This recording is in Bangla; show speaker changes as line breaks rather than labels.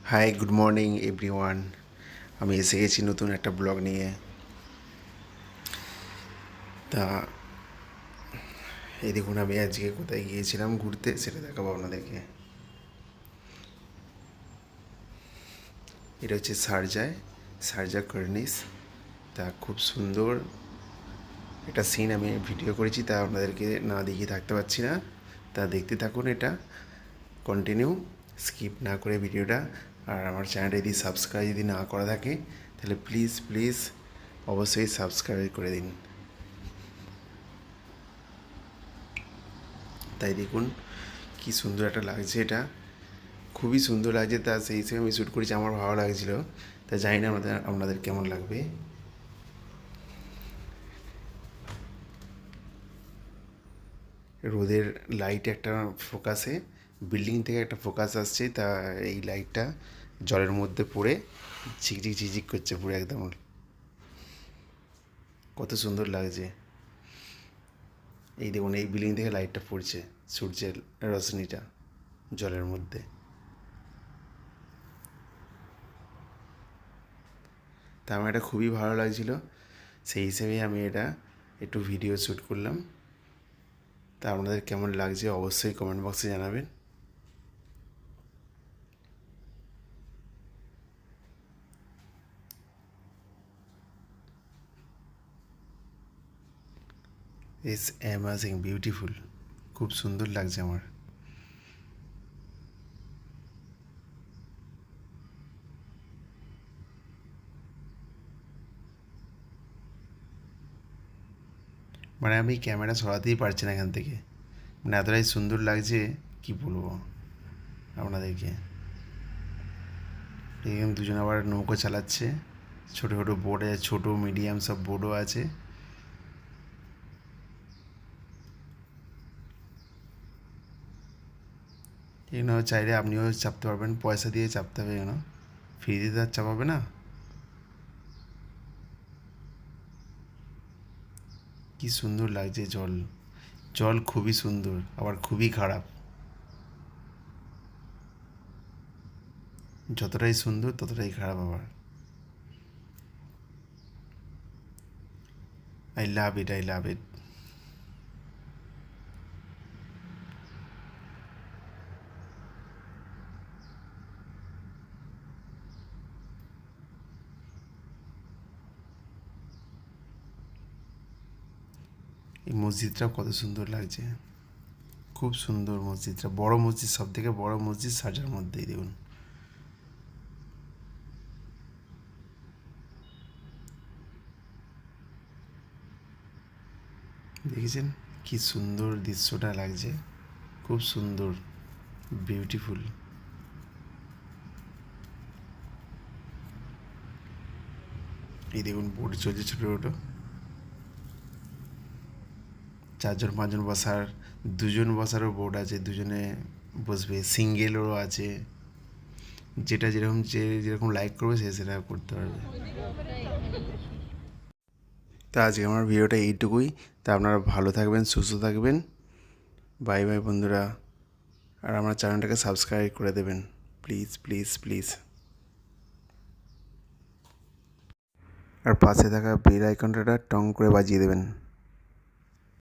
High, good morning everyone. আমি এসে গেছি নতুন একটা ব্লগ নিয়ে। তা এই দেখুন, আমি আজকে কোথায় গিয়েছিলাম ঘুরতে সেটা দেখাবো আপনাদেরকে। এটা হচ্ছে শারজা কর্নিস। তা খুব সুন্দর একটা সিন আমি ভিডিও করেছি, তা আপনাদেরকে না দেখিয়ে থাকতে পারছি না। তা দেখতে থাকুন, এটা কন্টিনিউ, স্কিপ না করে ভিডিওটা। আর আমার চ্যানেলটা যদি সাবস্ক্রাইব যদি না করা থাকে তাহলে প্লিজ প্লিজ অবশ্যই সাবস্ক্রাইব করে দিন। তাই দেখুন কি সুন্দর একটা লাগছে, এটা খুবই সুন্দর লাগছে। তা সেই হিসেবে আমি শ্যুট করেছি, আমার ভালো লাগছিলো। তা জানি না আপনাদের কেমন লাগবে। রোদের লাইট একটা ফোকাসে, বিল্ডিং থেকে একটা ফোকাস আসছে, তা এই লাইটটা জলের মধ্যে পড়ে ঝিকঝিক ঝিকঝিক করছে পুরো একদম। কত সুন্দর লাগছে। এই দেখুন, এই বিল্ডিং থেকে লাইটটা পড়ছে, সূর্যের রশ্মিটা জলের মধ্যে। তা আমার এটা খুবই ভালো লাগছিলো, সেই হিসেবেই আমি এটা একটু ভিডিও শ্যুট করলাম। তা আপনাদের কেমন লাগছে অবশ্যই কমেন্ট বক্সে জানাবেন। ইটস অ্যামেজিং বিউটিফুল, খুব সুন্দর লাগছে আমার। মানে আমি ক্যামেরা সরাতেই পারছি না এখান থেকে, মানে এতটাই সুন্দর লাগছে, কি বলবো আপনাদেরকে। এখানে দুজন আবার নৌকো চালাচ্ছে, ছোটো ছোটো বোট আছে, ছোটো মিডিয়াম সব বোটও আছে। এখানে চাইলে আপনিও চাপতে পারবেন, পয়সা দিয়ে চাপতে হবে, এখানে ফ্রিতে তো আর চাপাবে না। কি সুন্দর লাগছে জল, জল খুবই সুন্দর আবার খুবই খারাপ। যতটাই সুন্দর ততটাই খারাপ আবার। I love it, I love it. এই মসজিদটাও কত সুন্দর লাগছে, খুব সুন্দর মসজিদটা, বড় মসজিদ, সব থেকে বড় মসজিদ শারজার মধ্যেই। দেখুন দেখেছেন কি সুন্দর দৃশ্যটা লাগছে, খুব সুন্দর, বিউটিফুল। এই দেখুন বোট চলছে ছোটো ছোটো, 4জন 5জন বসার, 2জন বসারও বোট আছে, দুজনে বসবে, সিঙ্গেলেরও আছে, যেটা যেরকম যে যেরকম লাইক করবে সে সেটা করতে পারবে। তা আজকে আমার ভিডিওটা এইটুকুই। তা আপনারা ভালো থাকবেন, সুস্থ থাকবেন। বাই বাই বন্ধুরা। আর আমার চ্যানেলটাকে সাবস্ক্রাইব করে দেবেন প্লিজ প্লিজ প্লিজ। আর পাশে থাকা বেল আইকনটা টং করে বাজিয়ে দেবেন।